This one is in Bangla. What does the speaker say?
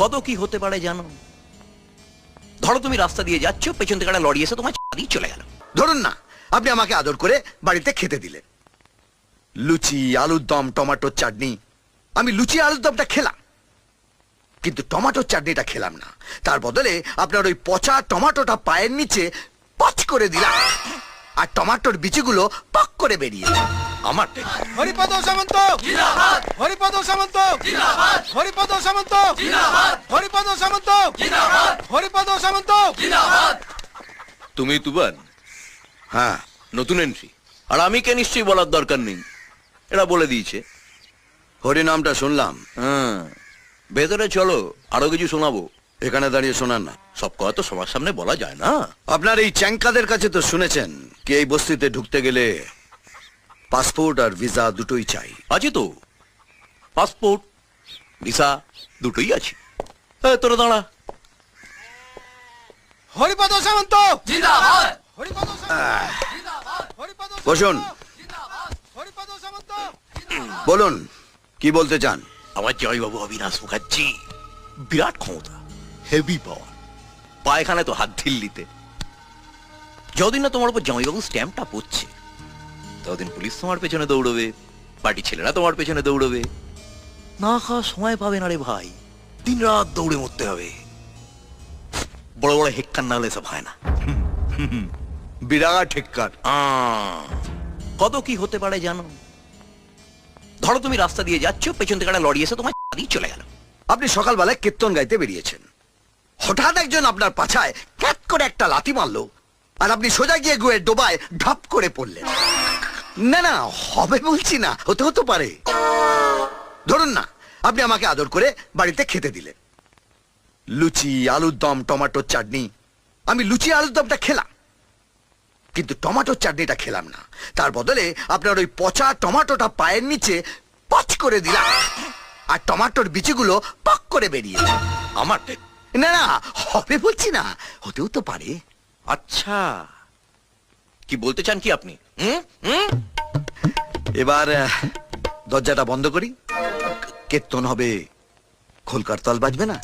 কত কি হতে পারে জানো? ধরো তুমি রাস্তা দিয়ে যাচ্ছ, পেছন থেকে একটা লরি এসে তোমার দিয়ে চলে গেল। ধরুন না আপনি আমাকে আদর করে বাড়িতে খেতে দিলেন, লুচি, আলুর দম, টমেটোর চাটনি। আমি লুচি আলুর দমটা খেলাম, কিন্তু টমেটোর চাটনিটা খেলাম না। তার বদলে আপনার ওই পচা টমেটোটা পায়ের নিচে পচ করে দিলাম, আর টমেটোর বিচিগুলো পক করে বেরিয়ে এলো। আমার হরিপদ সামন্ত জিন্দাবাদ, হরিপদ সামন্ত জিন্দাবাদ, হরিপদ সামন্ত জিন্দাবাদ, হরিপদ সামন্ত জিন্দাবাদ, হরিপদ সামন্ত জিন্দাবাদ। তুমি তুবান? হ্যাঁ, নতুন এন্ট্রি। আর আমি কে নিশ্চয়ই বলার দরকার নেই, এরা বলে দিয়েছে। হরি নামটা শুনলাম। হ্যাঁ, ভেতরে চলো, আরো কিছু শোনাবো। এখানে দাঁড়িয়ে শোনান না, সব কথা তো সবার সামনে বলা যায় না। আপনার এই চ্যাংকাদের কাছে তো শুনেছেন কি এই বস্তিতে ঢুকতে গেলে পাসপোর্ট আর ভিসা দুটোই চাই। আছে তো, পাসপোর্ট ভিসা দুটোই আছে। তোরা দাঁড়া। হরিপদ সামন্ত জিন্দাবাদ, হরিপদ সামন্ত জিন্দাবাদ, হরিপদ সামন্ত বসুন, জিন্দাবাদ, হরিপদ সামন্ত। বলুন কি বলতে চান। আমার জয়বাবু অবিনাশ মুখার্জি, বিরাট ক্ষমতা, হেভি পাওয়ার, পায়খানে তো হাত ঢিল্লিতে। যতদিন না তোমার উপর জয়বাবু স্ট্যাম্পটা পড়ছে, ততদিন পুলিশ তোমার পেছনে দৌড়বে, পার্টি ছেলেরা তোমার পেছনে দৌড়বে। না খাওয়া সময় পাবে না রে ভাই, দিন রাত দৌড়ে মরতে হবে। বড় বড় হেক্কার না হলে সব হয় না। বিরাট ঠেক্কার। কত কি হতে পারে জানো? ধরো তুমি রাস্তা দিয়ে যাচ্ছ, পেছন থেকে একটা লরি এসে তোমার দিয়ে চলে গেল। আপনি সকালবেলায় কীর্তন গাইতে বেরিয়েছেন, হঠাৎ একজন আপনার পাছায় ক্যাট করে একটা লাথি মারলো, আর আপনি সোজা গিয়ে গুয়ের ডোবায় ঢপ করে পড়লেন। না না, হবে বলছি না, হতে হতে পারে। ধরুন না আপনি আমাকে আদর করে বাড়িতে খেতে দিলেন, লুচি, আলুর দম, টমেটোর চাটনি। আমি লুচি আলুর দমটা খেলাম, কিন্তু টমেটোর চাটনিটা খেলাম না। তার বদলে আপনার ওই পচা টমেটোটা পায়ের নিচে পচ করে দিলাম, আর টমেটোর বিচিগুলো পক করে বেরিয়ে এলো। আমার না না, হবে বলছি না, হতেও তো পারে। আচ্ছা, কি বলতে চান কি আপনি? এবার দরজাটা বন্ধ করি, কীর্তন হবে, খোলকার তাল বাজবে না।